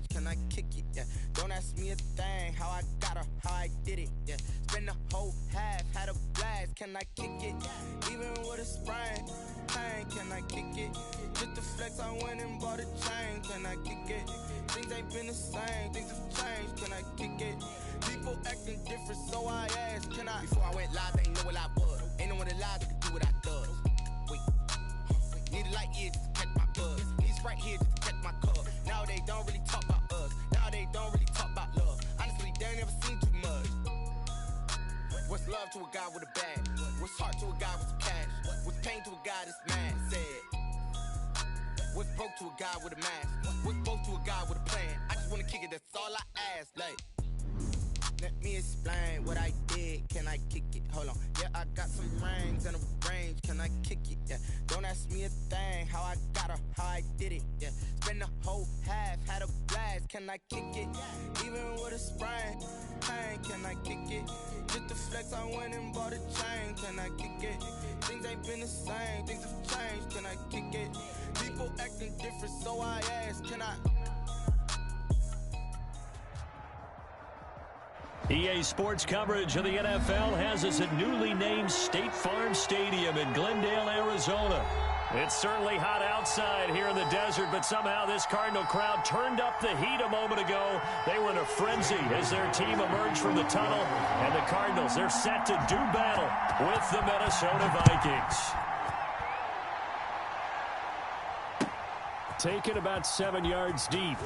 change, can I kick it? Yeah, don't ask me a thing, how I got her, how I did it. Yeah, spend the whole half, had a blast, can I kick it? Even with a sprain, pain, can I kick it? Just to flex, I went and bought a chain, can I kick it? Things ain't been the same, things have changed, can I kick it? People acting different, so I asked, can I? Before I went live, they ain't know what I was. Ain't no one alive that could do what I does. Wait, need a light year just to catch my buzz. Need Sprite here just to catch my cup. Now they don't really talk about us. Now they don't really talk about love. Honestly, they ain't never seen too much. What's love to a guy with a bag? What's heart to a guy with some cash? What's pain to a guy that's mad? Said. What's broke to a guy with a mask? What's both to a guy with a plan? I just wanna kick it, that's all I ask. Like, let me explain what I did. Can I kick it? Hold on. Yeah, I got some rings and a range. Can I kick it? Yeah. Don't ask me a thing. How I got her, how I did it. Yeah. Spend the whole half, had a blast. Can I kick it? Even with a sprain, pain. Can I kick it? Just to flex, I went and bought a chain. Can I kick it? Things ain't been the same. Things have changed. Can I kick it? People acting different, so I ask. Can I? EA Sports coverage of the NFL has us at newly named State Farm Stadium in Glendale, Arizona. It's certainly hot outside here in the desert, but somehow this Cardinal crowd turned up the heat a moment ago. They were in a frenzy as their team emerged from the tunnel, and the Cardinals, they're set to do battle with the Minnesota Vikings. Taken about 7 yards deep.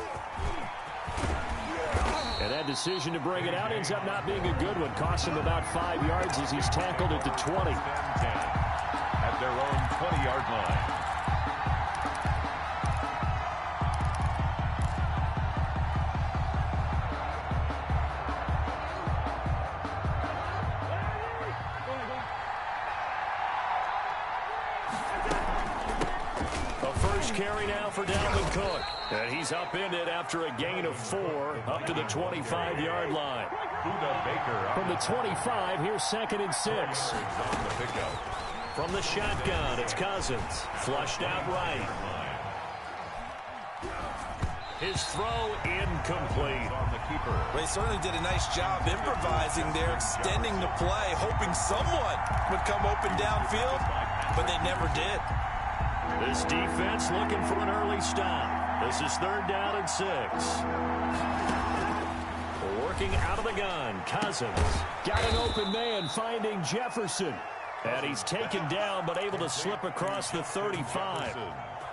And that decision to bring it out ends up not being a good one. Costs him about 5 yards as he's tackled at the 20. At their own 20-yard line. Carry now for Dalvin Cook. And he's upended after a gain of 4 up to the 25-yard line. From the 25, here's 2nd and 6. From the shotgun, it's Cousins. Flushed out right. His throw incomplete. Well, he certainly did a nice job improvising there, extending the play, hoping someone would come open downfield, but they never did. This defense looking for an early stop. This is 3rd down and 6. Working out of the gun, Cousins. Got an open man finding Jefferson. And he's taken down but able to slip across the 35.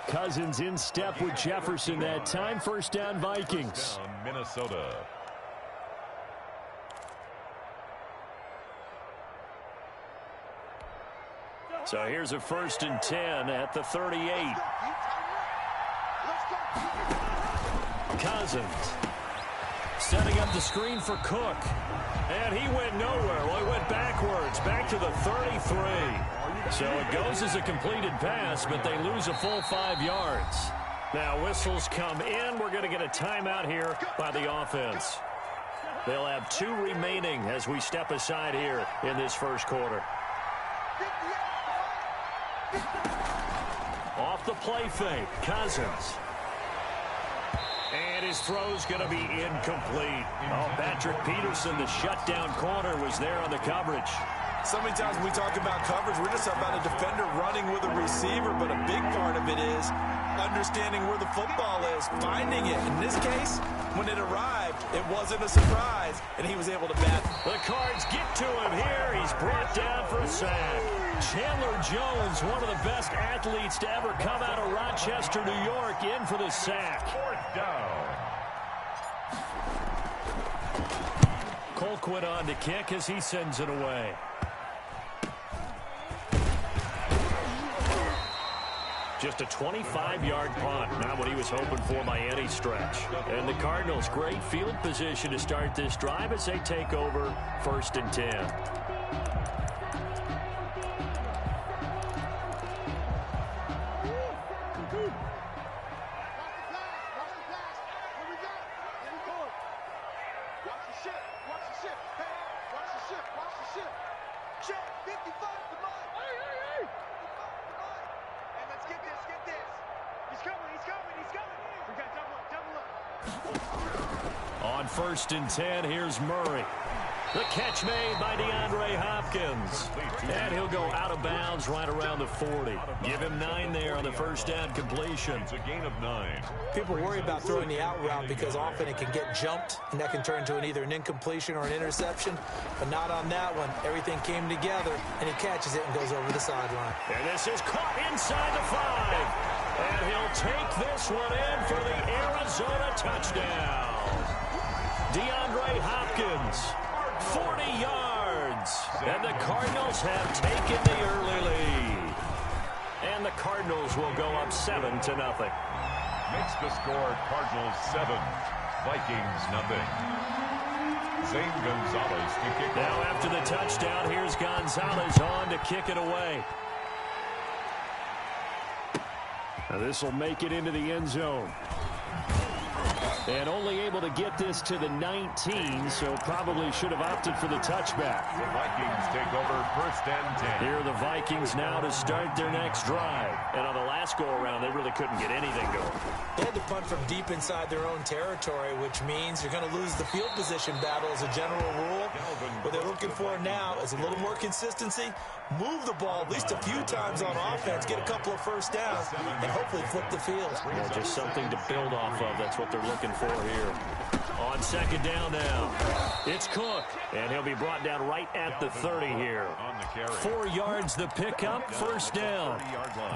Cousins in step with Jefferson that time. 1st down Vikings. Minnesota. So here's a 1st and 10 at the 38. Cousins setting up the screen for Cook. And he went nowhere. Well, he went backwards, back to the 33. So it goes as a completed pass, but they lose a full 5 yards. Now whistles come in. We're going to get a timeout here by the offense. They'll have 2 remaining as we step aside here in this 1st quarter. Off the play fake, Cousins. And his throw's going to be incomplete. Oh, Patrick Peterson, the shutdown corner, was there on the coverage. So many times when we talk about coverage, we're just about a defender running with a receiver, but a big part of it is understanding where the football is, finding it. In this case, when it arrived, it wasn't a surprise, and he was able to bat. The Cards get to him here. He's brought down for a sack. Chandler Jones, one of the best athletes to ever come out of Rochester, New York, in for the sack. 4th down. Colquitt on to kick as he sends it away. Just a 25-yard punt, not what he was hoping for by any stretch. And the Cardinals, great field position to start this drive as they take over 1st and 10. On 1st and 10, here's Murray. The catch made by DeAndre Hopkins. And he'll go out of bounds right around the 40. Give him 9 there on the first down completion. It's a gain of 9. People worry about throwing the out route because often it can get jumped, and that can turn into either an incompletion or an interception. But not on that one. Everything came together, and he catches it and goes over the sideline. And this is caught inside the 5. And he'll take this one in for the Arizona touchdown. DeAndre Hopkins, 40 yards. And the Cardinals have taken the early lead. And the Cardinals will go up 7-0. Makes the score Cardinals 7, Vikings nothing. Zane Gonzalez to kick Now off. after the touchdown, here's Gonzalez on to kick it away. Now this will make it into the end zone. And only able to get this to the 19, so probably should have opted for the touchback. The Vikings take over 1st and 10. Here are the Vikings now to start their next drive. And on the last go-around, they really couldn't get anything going. They had to punt from deep inside their own territory, which means you're going to lose the field position battle as a general rule. What they're looking for now is a little more consistency, move the ball at least a few times on offense, get a couple of first downs, and hopefully flip the field. Yeah, just something to build off of. That's what they're looking for here. On 2nd down now, it's Cook, and he'll be brought down right at the 30 here. 4 yards the pickup, 1st down.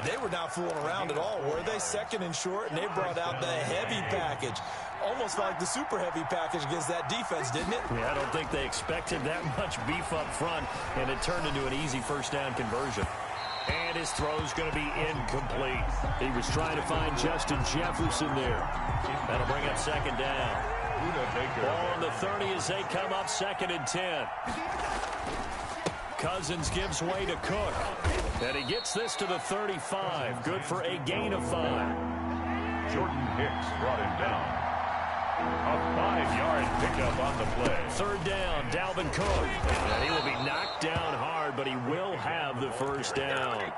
They were not fooling around at all, were they? 2nd and short, and they brought out the heavy package. Almost like the super heavy package against that defense, didn't it? Yeah, I don't think they expected that much beef up front, and it turned into an easy 1st down conversion. And his throw's going to be incomplete. He was trying to find Justin Jefferson there. That'll bring up 2nd down. Ball on the 30 as they come up 2nd and 10. Cousins gives way to Cook. And he gets this to the 35. Good for a gain of 5. Jordan Hicks brought him down. A 5-yard pickup on the play. 3rd down, Dalvin Cook. And he will be knocked down hard, but he will have the 1st down.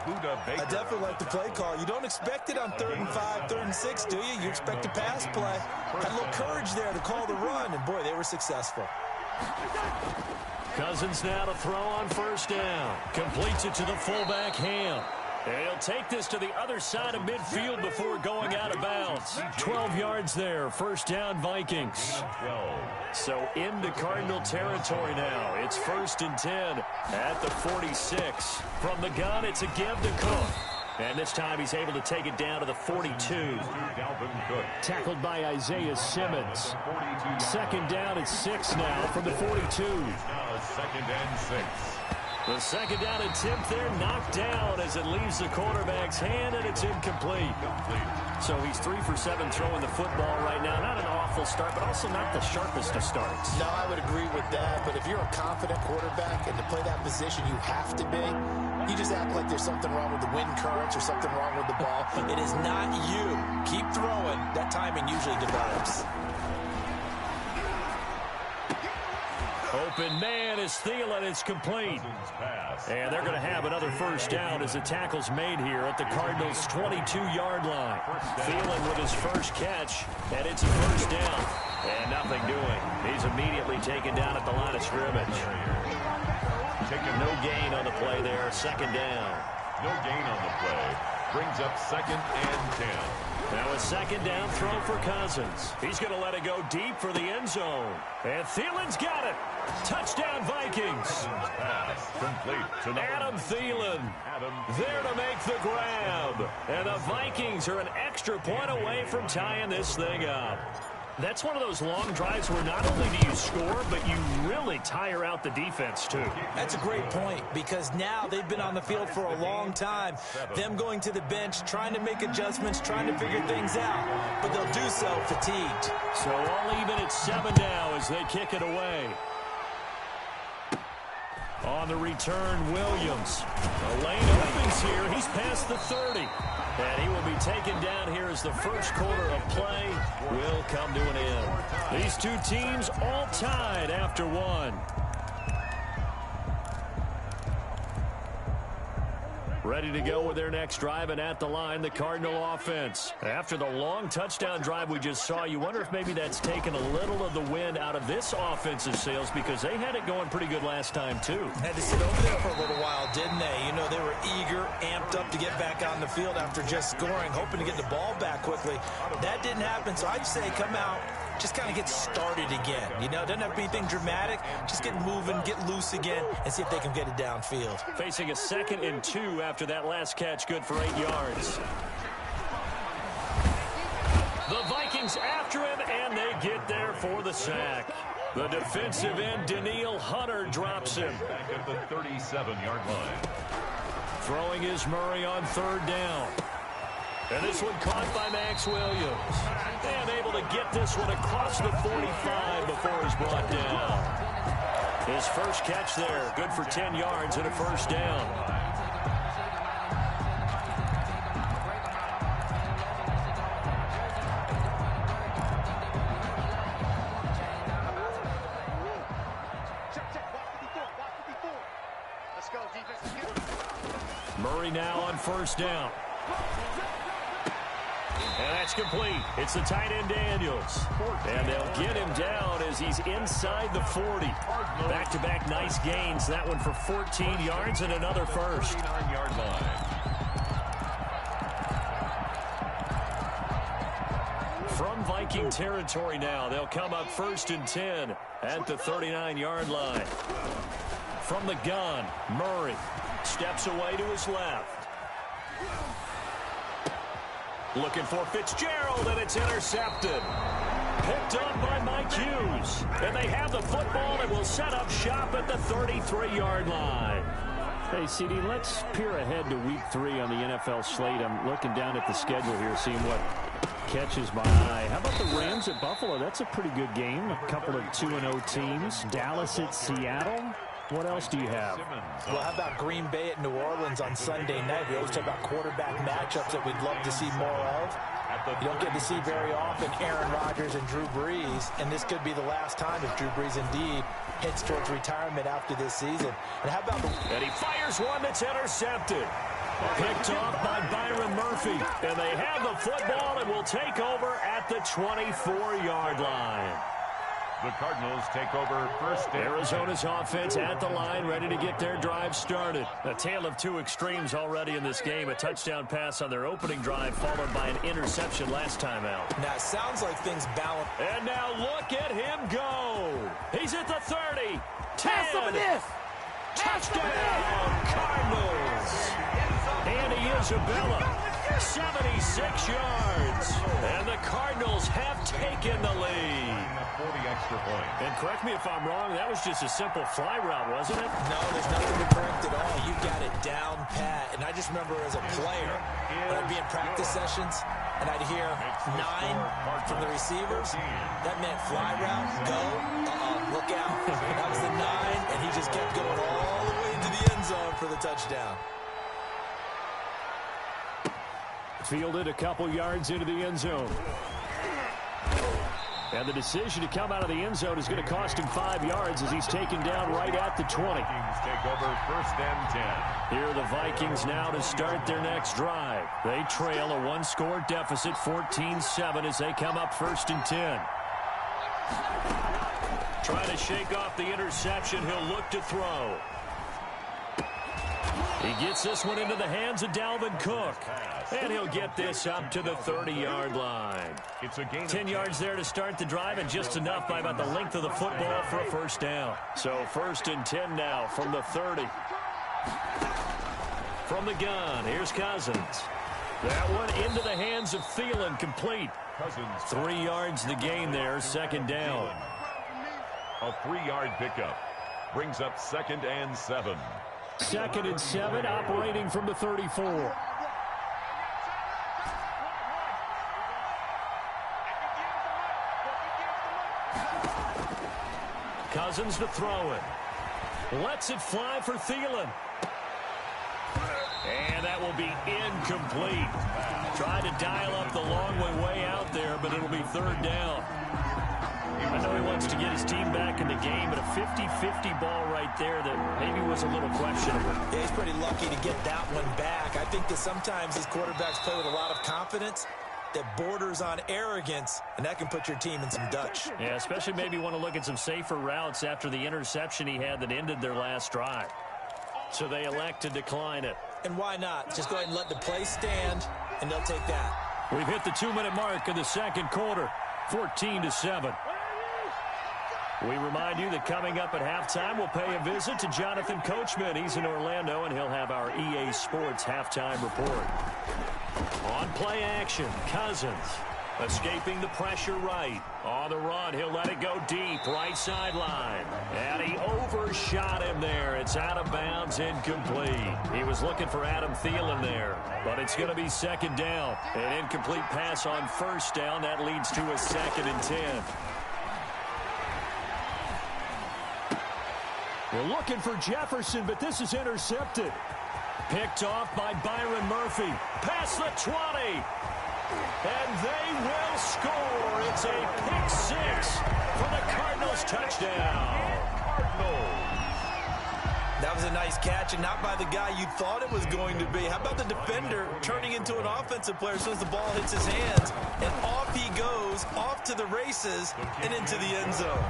I definitely like the play call. You don't expect it on 3rd and 5, 3rd and 6, do you? You expect a pass play. Had a little courage there to call the run, and boy, they were successful. Cousins now to throw on 1st down. Completes it to the fullback, Ham. And he'll take this to the other side of midfield before going out of bounds. 12 yards there. 1st down, Vikings. So into Cardinal territory now. It's 1st and 10 at the 46. From the gun, it's a give to Cook. And this time he's able to take it down to the 42. Tackled by Isaiah Simmons. 2nd down at 6 now from the 42. Now 2nd and 6. The 2nd down attempt there knocked down as it leaves the quarterback's hand, and it's incomplete. So he's 3 for 7 throwing the football right now. Not an awful start, but also not the sharpest of starts. No, I would agree with that. But if you're a confident quarterback and to play that position you have to be, you just act like there's something wrong with the wind currents or something wrong with the ball. It is not you. Keep throwing. That timing usually develops. Open man is Thielen. It's complete. And they're going to have another 1st down as the tackle's made here at the Cardinals' 22-yard line. Thielen with his first catch, and it's a 1st down. And nothing doing. He's immediately taken down at the line of scrimmage. No gain on the play there. 2nd down. No gain on the play. Brings up 2nd and 10. Now a 2nd down throw for Cousins. He's going to let it go deep for the end zone. And Thielen's got it. Touchdown, Vikings. Pass complete to Adam Thielen there to make the grab. And the Vikings are an extra point away from tying this thing up. That's one of those long drives where not only do you score, but you really tire out the defense, too. That's a great point, because now they've been on the field for a long time. Them going to the bench, trying to make adjustments, trying to figure things out, but they'll do so fatigued. So all even at 7 now as they kick it away. On the return, Williams. The lane opens here. He's past the 30. And he will be taken down here as the first quarter of play will come to an end. These two teams all tied after 1. Ready to go with their next drive, and at the line, the Cardinal offense. After the long touchdown drive we just saw, you wonder if maybe that's taken a little of the wind out of this offensive sails, because they had it going pretty good last time, too. Had to sit over there for a little while, didn't they? You know, they were eager, amped up to get back on the field after just scoring, hoping to get the ball back quickly. That didn't happen, so I'd say come out, just kind of get started again. You know, it doesn't have to be anything dramatic. Just get moving, get loose again, and see if they can get it downfield. Facing a 2nd and 2 after that last catch, good for 8 yards. The Vikings after him, and they get there for the sack. The defensive end, Danielle Hunter, drops him. Back at the 37-yard line. Throwing is Murray on 3rd down. And this one caught by Max Williams. And able to get this one across the 45 before he's brought down. His first catch there, good for 10 yards and a 1st down. Murray now on 1st down. And that's complete. It's the tight end, Daniels. And they'll get him down as he's inside the 40. Back-to-back nice gains. That one for 14 yards and another first. 39-yard line. From Viking territory now, they'll come up 1st and 10 at the 39-yard line. From the gun, Murray steps away to his left. Looking for Fitzgerald, and it's intercepted. Picked up by Mike Hughes. And they have the football and will set up shop at the 33-yard line. Hey, CD, let's peer ahead to Week 3 on the NFL slate. I'm looking down at the schedule here, seeing what catches my eye. How about the Rams at Buffalo? That's a pretty good game. A couple of 2-0 teams. Dallas at Seattle. What else do you have? Well, how about Green Bay at New Orleans on Sunday night? We always talk about quarterback matchups that we'd love to see more of. You don't get to see very often Aaron Rodgers and Drew Brees, and this could be the last time if Drew Brees indeed heads towards retirement after this season. And how about And he fires one that's intercepted. Picked off by Byron Murphy. And they have the football and will take over at the 24-yard line. The Cardinals take over 1st and Arizona's offense at the line, ready to get their drive started. A tale of two extremes already in this game. A touchdown pass on their opening drive, followed by an interception last time out. Now, it sounds like things balance. And now look at him go. He's at the 30. 10. Touchdown, Cardinals. Andy Isabella, 76 yards. And the Cardinals have taken the lead. 40 extra points. And correct me if I'm wrong, that was just a simple fly route, wasn't it? No, there's nothing to correct at all. You got it down pat. And I just remember as a player, when I'd be in practice sessions, and I'd hear 9 from the receivers. That meant fly route, go, look out. That was the 9, and he just kept going all the way into the end zone for the touchdown. Fielded a couple yards into the end zone. And the decision to come out of the end zone is going to cost him 5 yards as he's taken down right at the 20. Vikings take over 1st and 10. Here are the Vikings now to start their next drive. They trail a one-score deficit, 14-7, as they come up 1st and 10. Trying to shake off the interception. He'll look to throw. He gets this one into the hands of Dalvin Cook. And he'll get this up to the 30-yard line. It's a gain 10 yards there to start the drive, and just enough by about the length of the football for a 1st down. So 1st and 10 now from the 30. From the gun, here's Cousins. That one into the hands of Thielen, complete. Cousins. 3 yards the gain there, 2nd down. A 3-yard pickup brings up 2nd and 7. 2nd and 7, operating from the 34. Cousins to throw it. Lets it fly for Thielen. And that will be incomplete. Tried to dial up the long way out there, but it'll be 3rd down. I know he wants to get his team back in the game, but a 50-50 ball right there that maybe was a little questionable. Yeah, he's pretty lucky to get that one back. I think that sometimes these quarterbacks play with a lot of confidence that borders on arrogance, and that can put your team in some Dutch. Yeah, especially maybe want to look at some safer routes after the interception he had that ended their last drive. So they elect to decline it. And why not? Just go ahead and let the play stand, and they'll take that. We've hit the 2-minute mark in the second quarter, 14-7. We remind you that coming up at halftime, we'll pay a visit to Jonathan Coachman. He's in Orlando, and he'll have our EA Sports halftime report. On play action, Cousins escaping the pressure right. On the run, he'll let it go deep, right sideline. And he overshot him there. It's out of bounds, incomplete. He was looking for Adam Thielen there, but it's going to be second down. An incomplete pass on first down. That leads to a 2nd and 10. We're looking for Jefferson, but this is intercepted. Picked off by Byron Murphy. Past the 20. And they will score. It's a pick 6 for the Cardinals touchdown. That was a nice catch, and not by the guy you thought it was going to be. How about the defender turning into an offensive player as soon as the ball hits his hands? And off he goes, off to the races, and into the end zone.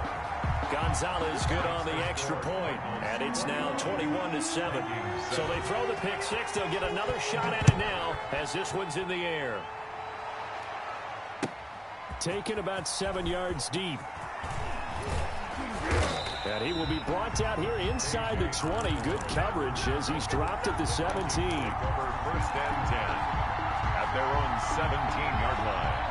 Gonzalez good on the extra point, and it's now 21-7. So they throw the pick 6. They'll get another shot at it now as this one's in the air. Taken about 7 yards deep. And he will be brought out here inside the 20. Good coverage as he's dropped at the 17. First and 10 at their own 17-yard line.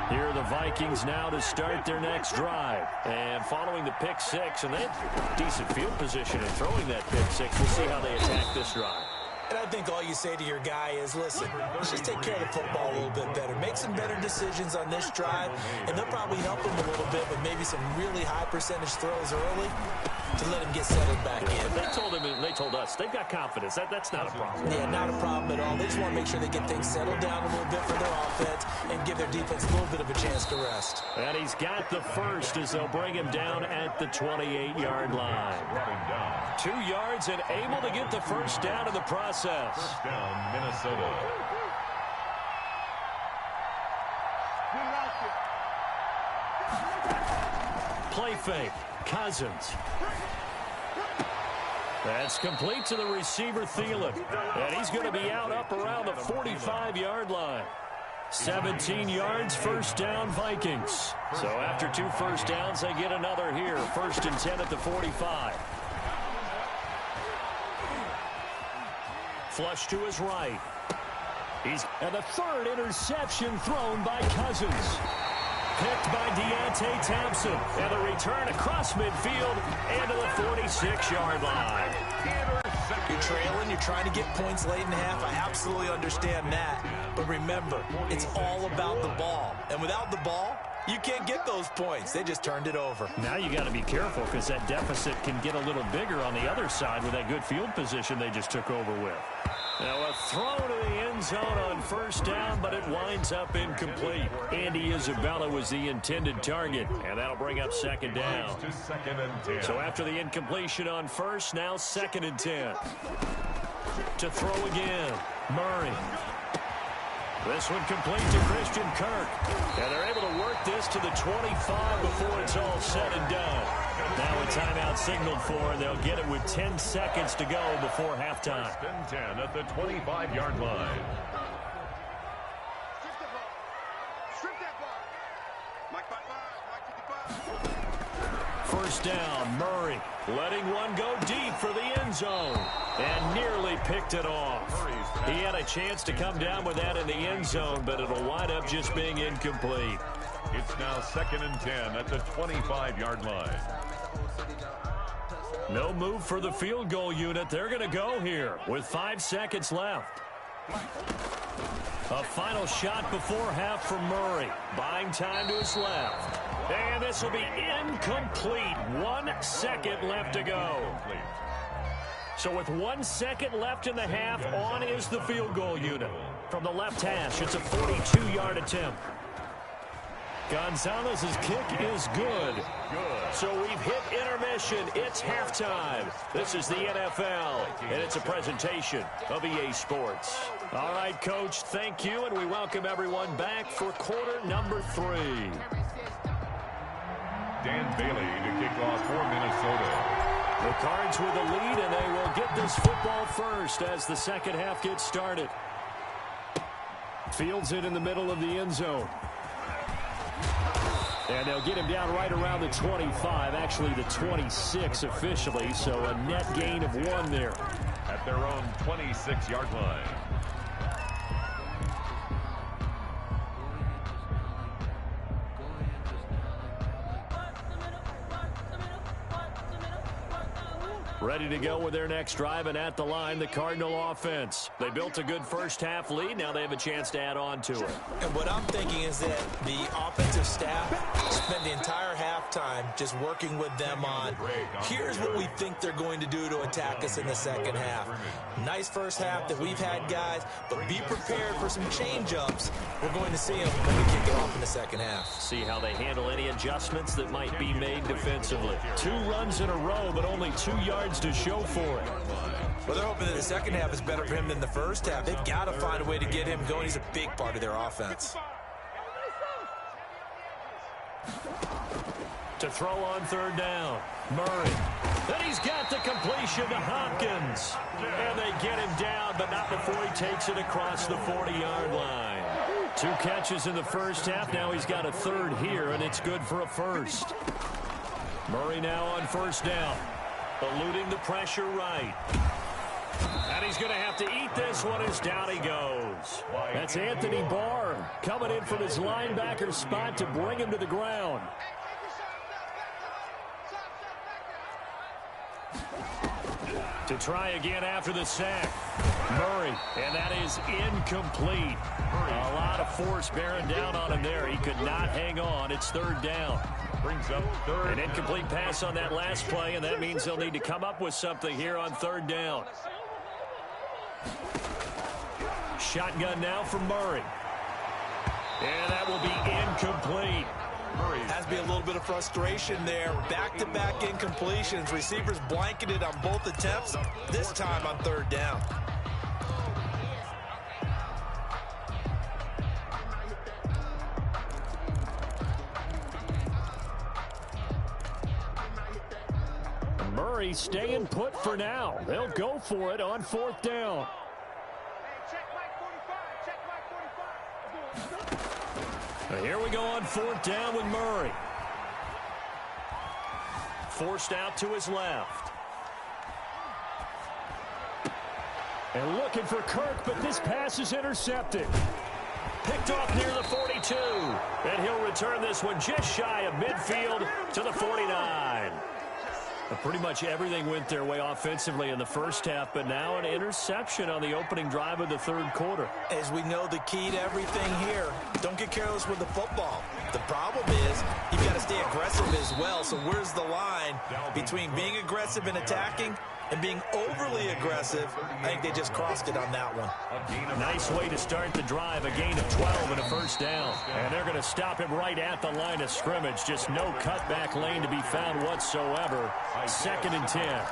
Here are the Vikings now to start their next drive. And following the pick 6, and they have decent field position in throwing that pick 6. We'll see how they attack this drive. And I think all you say to your guy is, listen, let's just take care of the football a little bit better. Make some better decisions on this drive, and they'll probably help him a little bit with maybe some really high percentage throws early to let him get settled back in. They told him, and they told us, they've got confidence. That's not a problem. Yeah, not a problem at all. They just want to make sure they get things settled down a little bit for their offense and give their defense a little bit of a chance to rest. And he's got the first as they'll bring him down at the 28-yard line. 2 yards and able to get the first down in the process. First down, Minnesota. Play fake. Cousins. That's complete to the receiver, Thielen. And he's going to be out up around the 45-yard line. 17 yards, first down, Vikings. So after 2 first downs, they get another here. 1st and 10 at the 45. Flush to his right. And the 3rd interception thrown by Cousins. Picked by Deontay Thompson. And the return across midfield and to the 46-yard line. You're trailing, you're trying to get points late in half. I absolutely understand that. But remember, it's all about the ball. And without the ball, you can't get those points. They just turned it over. Now you got to be careful because that deficit can get a little bigger on the other side with that good field position they just took over with. Now a throw to the end zone on first down, but it winds up incomplete. Andy Isabella was the intended target, and that'll bring up 2nd down. So after the incompletion on first, now 2nd and 10. To throw again, Murray. This one complete to Christian Kirk. And they're able to work this to the 25 before it's all said and done. Now a timeout signaled for, and they'll get it with 10 seconds to go before halftime. 10 at the 25-yard line. First down, Murray letting one go deep for the end zone and nearly picked it off. He had a chance to come down with that in the end zone, but it'll wind up just being incomplete. It's now 2nd and 10 at the 25-yard line. No move for the field goal unit. They're going to go here with 5 seconds left. A final shot before half from Murray. Buying time to his left. And this will be incomplete. 1 second left to go. So with 1 second left in the half, on is the field goal unit. From the left hash, it's a 42-yard attempt. Gonzalez's kick is good. So we've hit intermission. It's halftime. This is the NFL, and it's a presentation of EA Sports. All right, Coach, thank you, and we welcome everyone back for quarter number 3. Dan Bailey to kick off for Minnesota. The Cards with the lead, and they will get this football first as the second half gets started. Fields it in the middle of the end zone. And they'll get him down right around the 25, actually the 26 officially, so a net gain of 1 there. At their own 26-yard line. Ready to go with their next drive, and at the line, the Cardinal offense. They built a good first-half lead. Now they have a chance to add on to it. And what I'm thinking is that the offensive staff spent the entire halftime just working with them on, here's what we think they're going to do to attack us in the second half. Nice first half that we've had, guys, but be prepared for some change-ups. We're going to see them when we kick it off in the second half. See how they handle any adjustments that might be made defensively. 2 runs in a row, but only 2 yards to show for it. Well, they're hoping that the second half is better for him than the first half. They've got to find a way to get him going. He's a big part of their offense. To throw on third down, Murray. Then he's got the completion to Hopkins. And they get him down, but not before he takes it across the 40-yard line. 2 catches in the first half. Now he's got a third here, and it's good for a first. Murray now on first down. Eluding the pressure right. And he's going to have to eat this one as down he goes. That's Anthony Barr coming in from his linebacker spot to bring him to the ground. To try again after the sack. Murray, and that is incomplete. A lot of force bearing down on him there. He could not hang on. It's third down. Brings up third. An incomplete pass on that last play, and that means they'll need to come up with something here on third down. Shotgun now for Murray. And that will be incomplete. Has to be a little bit of frustration there. Back-to-back incompletions. Receivers blanketed on both attempts, this time on third down. Murray staying put for now. They'll go for it on fourth down. Here we go on fourth down with Murray. Forced out to his left. And looking for Kirk, but this pass is intercepted. Picked off near the 42. And he'll return this one just shy of midfield to the 49. Pretty much everything went their way offensively in the first half, but now an interception on the opening drive of the third quarter. As we know, the key to everything here, don't get careless with the football. The problem is you've got to stay aggressive as well. So where's the line between being aggressive and attacking and being overly aggressive? I think they just crossed it on that one. Nice way to start the drive. A gain of 12 and a first down. And they're going to stop him right at the line of scrimmage. Just no cutback lane to be found whatsoever. 2nd and 10.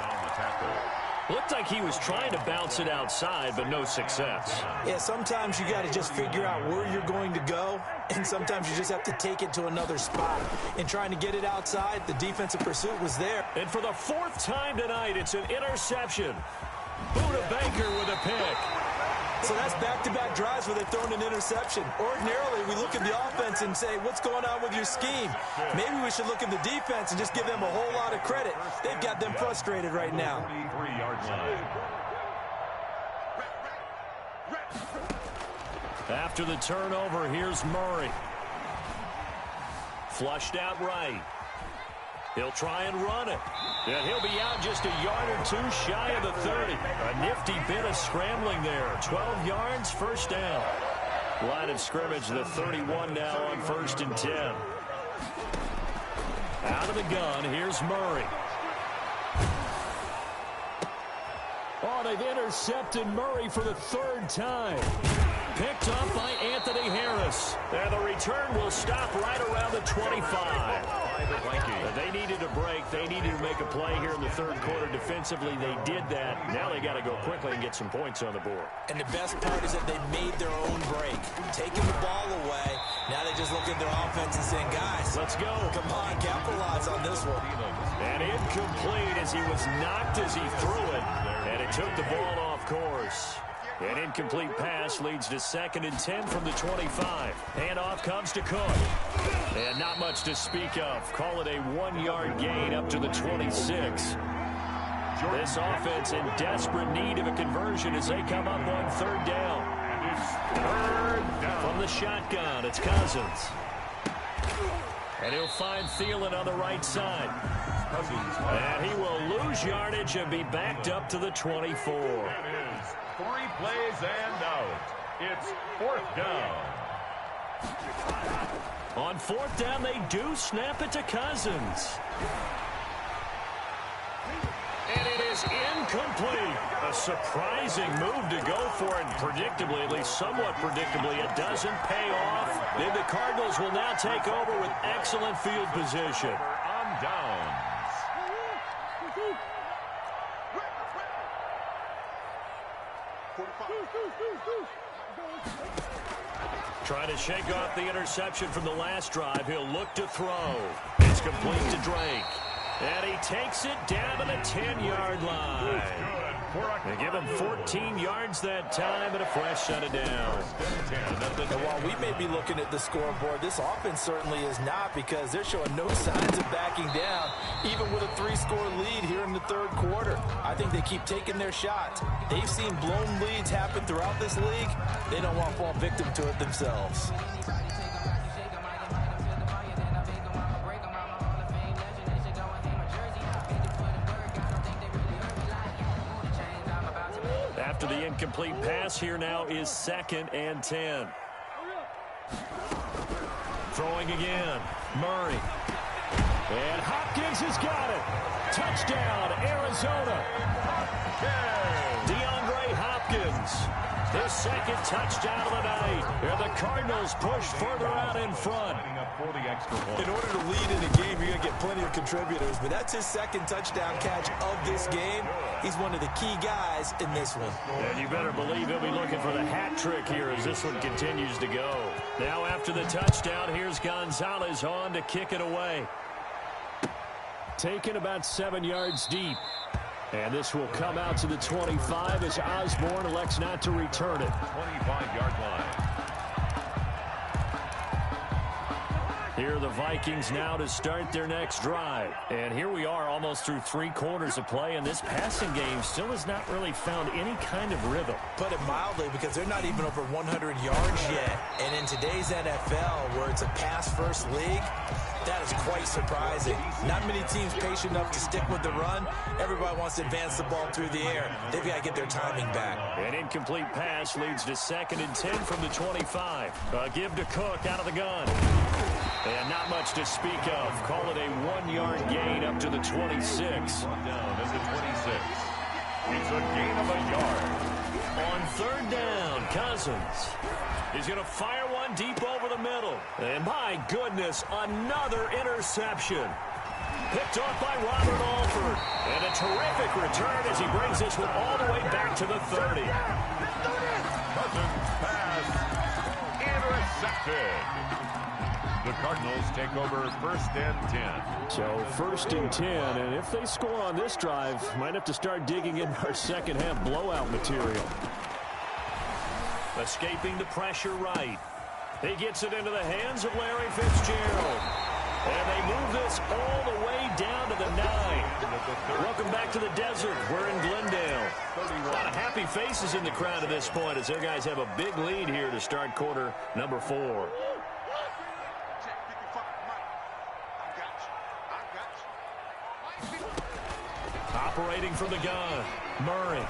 Looked like he was trying to bounce it outside, but no success. Yeah, sometimes you got to just figure out where you're going to go, and sometimes you just have to take it to another spot. In trying to get it outside, the defensive pursuit was there. And for the 4th time tonight, it's an interception. Buda Baker with a pick. So that's back-to-back drives where they've thrown an interception. Ordinarily, we look at the offense and say, what's going on with your scheme? Maybe we should look at the defense and just give them a whole lot of credit. They've got them frustrated right now. 43-yard line. After the turnover, here's Murray. Flushed out right. He'll try and run it. And he'll be out just a yard or 2 shy of the 30. A nifty bit of scrambling there. 12 yards, first down. Line of scrimmage, the 31 now on 1st and 10. Out of the gun, here's Murray. Oh, they've intercepted Murray for the 3rd time. picked up by Anthony Harris. And the return will stop right around the 25. They needed a break. They needed to make a play here in the third quarter defensively. They did that. Now they got to go quickly and get some points on the board. And the best part is that they made their own break. Taking the ball away. Now they just look at their offense and saying, guys, let's go. Come on, capitalize on this one. And incomplete as he was knocked as he threw it. And it took the ball off course. An incomplete pass leads to 2nd and 10 from the 25. Handoff comes to Cook. And not much to speak of. Call it a 1-yard gain up to the 26. This offense in desperate need of a conversion as they come up on 3rd down. And it's 3rd down. From the shotgun, it's Cousins. And he'll find Thielen on the right side. And he will lose yardage and be backed up to the 24. That is 3 plays and out. It's 4th down. On 4th down, they do snap it to Cousins. And it is incomplete. A surprising move to go for it. Predictably, at least somewhat predictably, it doesn't pay off. Then the Cardinals will now take over with excellent field position. On downs. Trying to shake off the interception from the last drive. He'll look to throw. It's complete to Drake. And he takes it down to the 10-yard line. They give him 14 yards that time and a fresh set of down. And while we may be looking at the scoreboard, this offense certainly is not, because they're showing no signs of backing down, even with a 3-score lead here in the third quarter. I think they keep taking their shots. They've seen blown leads happen throughout this league. They don't want to fall victim to it themselves. After the incomplete pass, here now is 2nd and 10. Throwing again. Murray. And Hopkins has got it. Touchdown, Arizona. DeAndre Hopkins. His 2nd touchdown of the night. And the Cardinals push further out in front. In order to lead in a game, you're going to get plenty of contributors, but that's his 2nd touchdown catch of this game. He's one of the key guys in this one. And you better believe he'll be looking for the hat trick here as this one continues to go. Now after the touchdown, here's Gonzalez on to kick it away. Taken about 7 yards deep. And this will come out to the 25 as Osborne elects not to return it. 25-yard line. Here are the Vikings now to start their next drive. And here we are almost through 3 quarters of play, and this passing game still has not really found any kind of rhythm. Put it mildly, because they're not even over 100 yards yet. And in today's NFL, where it's a pass-first league, that is quite surprising. Not many teams patient enough to stick with the run. Everybody wants to advance the ball through the air. They've got to get their timing back. An incomplete pass leads to 2nd and 10 from the 25. A give to Cook out of the gun. And not much to speak of. Call it a 1-yard gain up to the 26. Down at the 26. It's a gain of a yard. On 3rd down, Cousins. He's going to fire one deep over the middle. And my goodness, another interception. Picked off by Robert Alford. And a terrific return as he brings this one all the way back to the 30. Cousins pass intercepted. The Cardinals take over 1st and 10. So 1st and 10, and if they score on this drive, might have to start digging in our second half blowout material. Escaping the pressure right. He gets it into the hands of Larry Fitzgerald. And they move this all the way down to the 9. Welcome back to the desert. We're in Glendale. A lot of happy faces in the crowd at this point as their guys have a big lead here to start quarter number 4. Operating from the gun, Murray.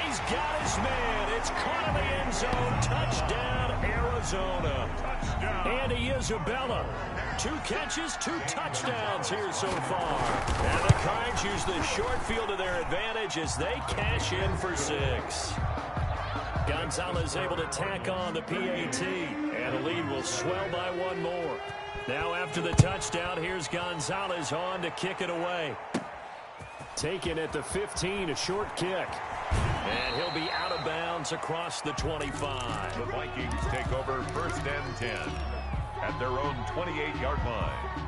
He's got his man. It's caught in the end zone. Touchdown, Arizona. Touchdown. Andy Isabella. 2 catches, 2 touchdowns here so far. And the Cards use the short field to their advantage as they cash in for 6. Gonzalez able to tack on the PAT, and the lead will swell by one more. Now after the touchdown, here's Gonzalez on to kick it away. Taken at the 15, a short kick. And he'll be out of bounds across the 25. The Vikings take over 1st and 10 at their own 28-yard line.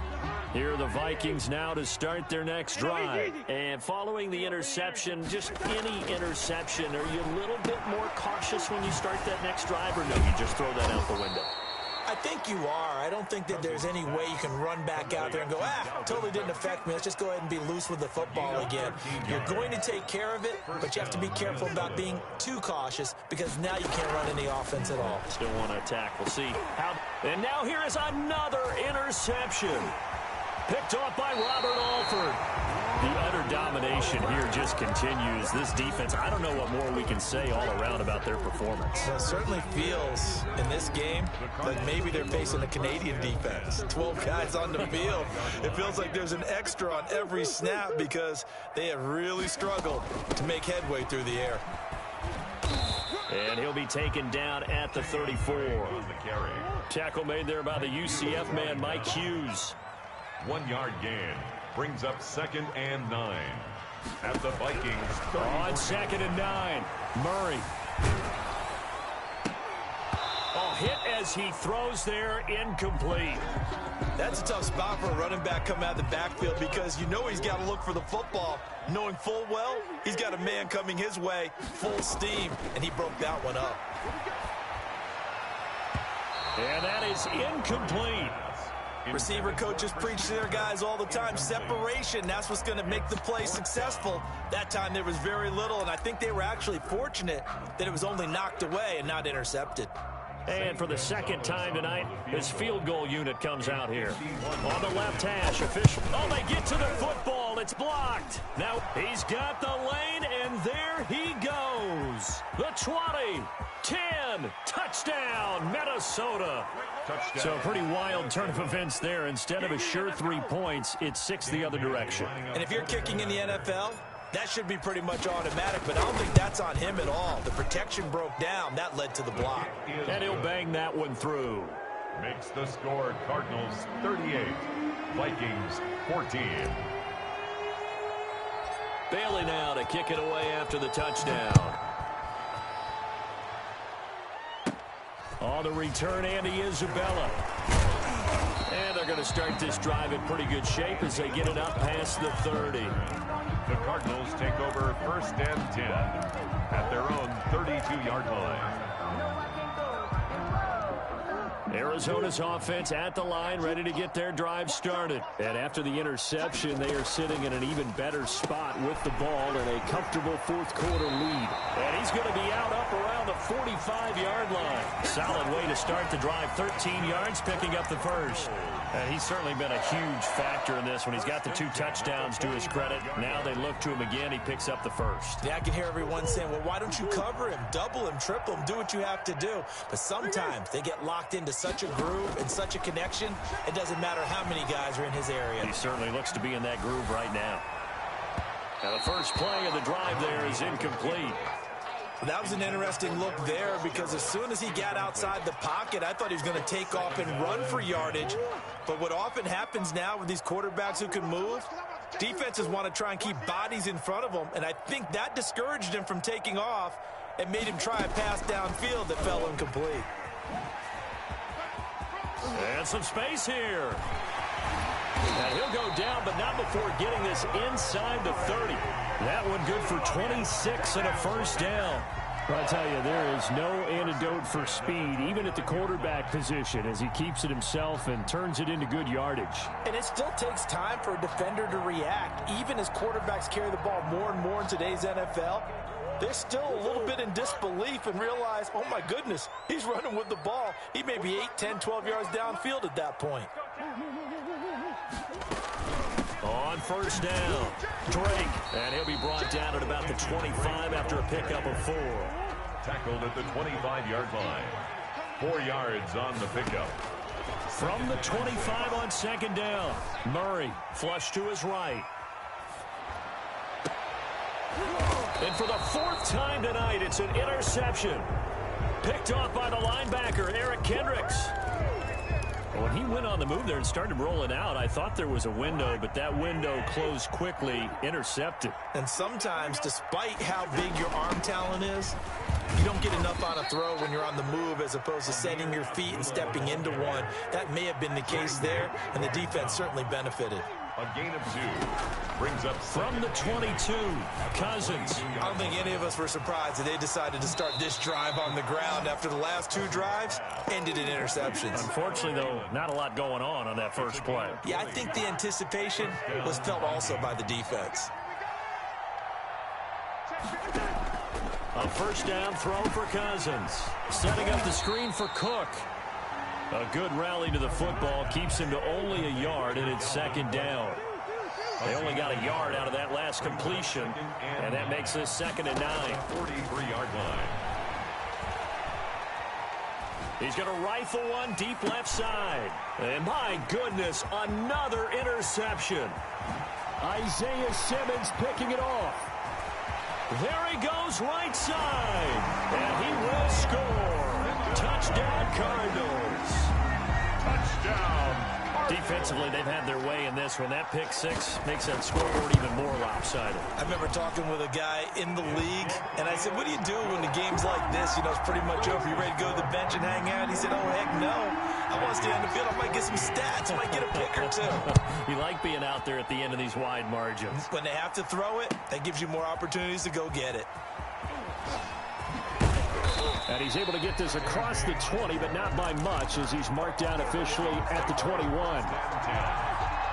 Here are the Vikings now to start their next drive. And following the interception, just any interception, are you a little bit more cautious when you start that next drive, or no, you just throw that out the window? I think you are. I don't think that there's any way you can run back out there and go, totally didn't affect me. Let's just go ahead and be loose with the football again. You're going to take care of it, but you have to be careful about being too cautious because now you can't run any offense at all. Still want to attack. We'll see how. And now here is another interception. Picked off by Robert Alford. The utter domination here just continues. This defense, I don't know what more we can say all around about their performance. Well, it certainly feels in this game like maybe they're facing a Canadian defense. 12 guys on the field. It feels like there's an extra on every snap because they have really struggled to make headway through the air. And he'll be taken down at the 34. Tackle made there by the UCF man, Mike Hughes. 1-yard gain brings up 2nd and 9 at the Vikings. On 2nd and 9, Murray. Oh, hit as he throws there, incomplete. That's a tough spot for a running back coming out of the backfield because you know he's got to look for the football, knowing full well he's got a man coming his way, full steam, and he broke that one up. And that is incomplete. Receiver coaches preach to their guys all the time. Separation, that's what's going to make the play successful. That time there was very little, and I think they were actually fortunate that it was only knocked away and not intercepted. And for the second time tonight, his field goal unit comes out here. On the left hash, official. Oh, they get to the football. It's blocked. Now he's got the lane, and there he goes. The 20, 10, touchdown, Minnesota. Touchdown. So a pretty wild turn of events there. Instead of a sure 3 points, it's 6 the other direction. And if you're kicking in the NFL, that should be pretty much automatic, but I don't think that's on him at all. The protection broke down. That led to the block. And he'll bang that one through. Makes the score Cardinals 38, Vikings 14. Bailey now to kick it away after the touchdown. On the return, Andy Isabella. And they're going to start this drive in pretty good shape as they get it up past the 30. The Cardinals take over 1st and 10 at their own 32-yard line. Arizona's offense at the line, ready to get their drive started. And after the interception, they are sitting in an even better spot with the ball and a comfortable fourth-quarter lead. And he's going to be out up around the 45-yard line. Solid way to start the drive. 13 yards, picking up the first. And he's certainly been a huge factor in this when he's got the 2 touchdowns to his credit. Now they look to him again. He picks up the first. Yeah, I can hear everyone saying, well, why don't you cover him, double him, triple him, do what you have to do. But sometimes they get locked into such a groove and such a connection, it doesn't matter how many guys are in his area. He certainly looks to be in that groove right now. Now the first play of the drive there is incomplete. That was an interesting look there because as soon as he got outside the pocket, I thought he was going to take off and run for yardage. But what often happens now with these quarterbacks who can move, defenses want to try and keep bodies in front of them, and I think that discouraged him from taking off and made him try a pass downfield that fell incomplete. And some space here. And he'll go down, but not before getting this inside the 30. That one good for 26 and a first down. Well, I'll tell you, there is no antidote for speed, even at the quarterback position, as he keeps it himself and turns it into good yardage. And it still takes time for a defender to react. Even as quarterbacks carry the ball more and more in today's NFL, they're still a little bit in disbelief and realize, oh, my goodness, he's running with the ball. He may be 8, 10, 12 yards downfield at that point. On first down, Drake. And he'll be brought down at about the 25 after a pickup of 4. Tackled at the 25-yard line. 4 yards on the pickup. From the 25 on second down, Murray flush to his right. And for the 4th time tonight, it's an interception. Picked off by the linebacker, Eric Kendricks. When he went on the move there and started rolling out, I thought there was a window, but that window closed quickly, intercepted. And sometimes, despite how big your arm talent is, you don't get enough on a throw when you're on the move as opposed to setting your feet and stepping into one. That may have been the case there, and the defense certainly benefited. A gain of 2. Brings up from the 22, Cousins. I don't think any of us were surprised that they decided to start this drive on the ground after the last 2 drives ended in interceptions. Unfortunately, though, not a lot going on that first play. Yeah, I think the anticipation was felt also by the defense. A first down throw for Cousins. Setting up the screen for Cook. A good rally to the football keeps him to only a yard, and it's second down. They only got a yard out of that last completion, and that makes this 2nd and 9. 43-yard line. He's going to rifle one deep left side. And my goodness, another interception. Isaiah Simmons picking it off. There he goes right side. And he will score. Touchdown Cardinals. Touchdown. Defensively, they've had their way in this one. That pick 6 makes that scoreboard even more lopsided. I remember talking with a guy in the league, and I said, what do you do when the game's like this? You know, it's pretty much over. You ready to go to the bench and hang out? He said, oh, heck no. I want to stay on the field. I might get some stats. I might get a pick or 2. You like being out there at the end of these wide margins. When they have to throw it, that gives you more opportunities to go get it. And he's able to get this across the 20, but not by much, as he's marked down officially at the 21.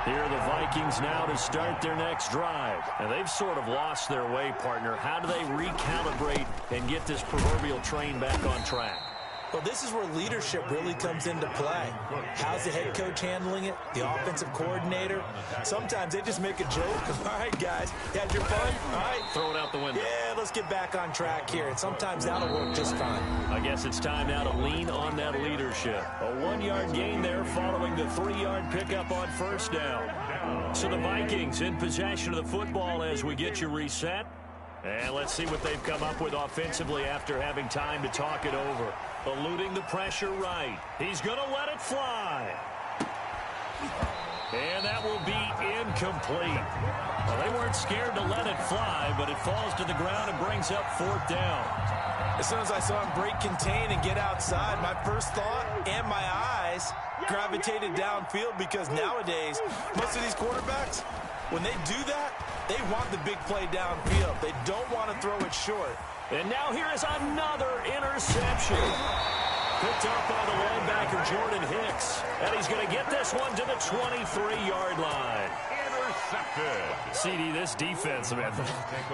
Here are the Vikings now to start their next drive. And they've sort of lost their way, partner. How do they recalibrate and get this proverbial train back on track? Well, this is where leadership really comes into play. How's the head coach handling it? The offensive coordinator? Sometimes they just make a joke. All right, guys, you had your fun? All right. Throw it out the window. Yeah, let's get back on track here. And sometimes that'll work just fine. I guess it's time now to lean on that leadership. A 1-yard gain there following the 3-yard pickup on first down. So the Vikings in possession of the football as we get you reset. And let's see what they've come up with offensively after having time to talk it over. Eluding the pressure right. He's going to let it fly. And that will be incomplete. Well, they weren't scared to let it fly, but it falls to the ground and brings up 4th down. As soon as I saw him break contain and get outside, my first thought and my eyes gravitated downfield, because nowadays, most of these quarterbacks, when they do that, they want the big play downfield. They don't want to throw it short. And now here is another interception. Picked up by the linebacker, Jordan Hicks. And he's going to get this one to the 23-yard line. Intercepted. CD, this defense, man,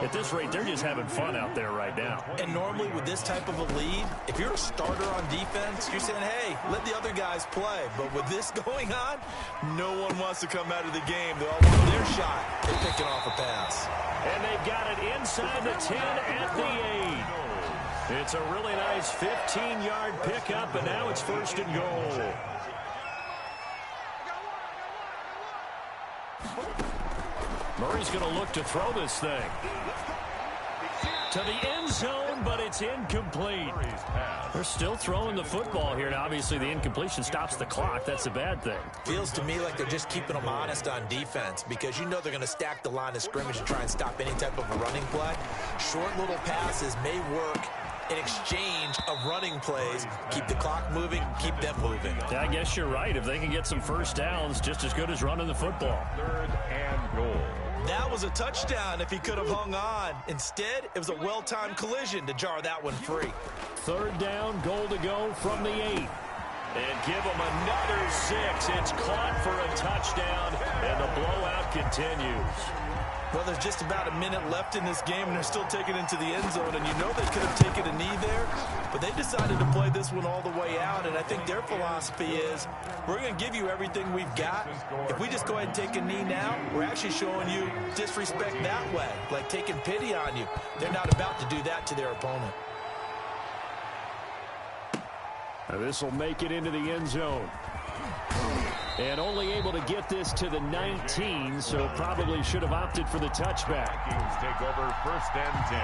at this rate, they're just having fun out there right now. And normally with this type of a lead, if you're a starter on defense, you're saying, hey, let the other guys play. But with this going on, no one wants to come out of the game. They all want their shot. They're picking off a pass. And they've got it inside the 10 at the 8. It's a really nice 15-yard pickup, and now it's 1st and goal. Murray's going to look to throw this thing to the end zone, but it's incomplete. They're still throwing the football here, and obviously the incompletion stops the clock. That's a bad thing. Feels to me like they're just keeping them honest on defense, because you know they're going to stack the line of scrimmage and try and stop any type of a running play. Short little passes may work in exchange of running plays. Keep the clock moving, keep them moving. Yeah, I guess you're right. If they can get some first downs, just as good as running the football. 3rd and goal. That was a touchdown if he could have hung on. Instead, it was a well-timed collision to jar that one free. 3rd down, goal to go from the 8. And give them another 6. It's caught for a touchdown, and the blowout continues. Well, there's just about a minute left in this game, and they're still taking it into the end zone. And you know they could have taken a knee there, but they decided to play this one all the way out. And I think their philosophy is, we're going to give you everything we've got. If we just go ahead and take a knee now, we're actually showing you disrespect that way, like taking pity on you. They're not about to do that to their opponent. Now this will make it into the end zone. And only able to get this to the 19, so probably should have opted for the touchback. Vikings take over 1st and 10.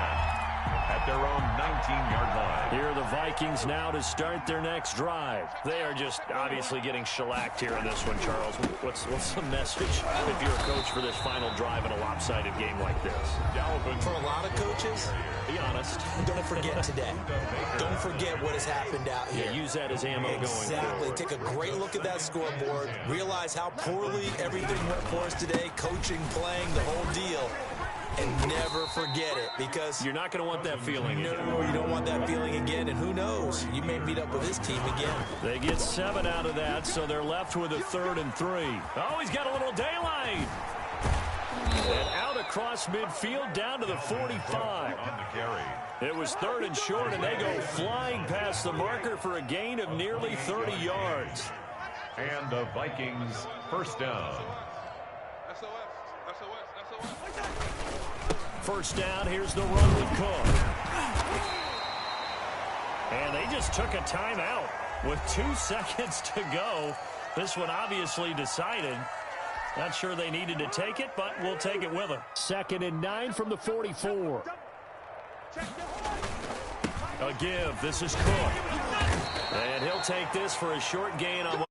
at their own 19-yard line. Here are the Vikings now to start their next drive. They are just obviously getting shellacked here in this one, Charles. What's the message if you're a coach for this final drive in a lopsided game like this? For a lot of coaches, be honest. Don't forget today. Don't forget what has happened out here. Yeah, use that as ammo going forward. Exactly. Take a great look at that scoreboard. Realize how poorly everything went for us today. Coaching, playing, the whole deal. And never forget it, because you're not going to want that feeling again. No, you don't want that feeling again, and who knows? You may meet up with this team again. They get 7 out of that, so they're left with a 3rd and 3. Oh, he's got a little daylight. And out across midfield down to the 45. On the carry. It was 3rd and short, and they go flying past the marker for a gain of nearly 30 yards. And the Vikings first down. First down, here's the run with Cook. And they just took a timeout with 2 seconds to go. This one obviously decided. Not sure they needed to take it, but we'll take it with them. 2nd and 9 from the 44. A give. This is Cook. And he'll take this for a short gain on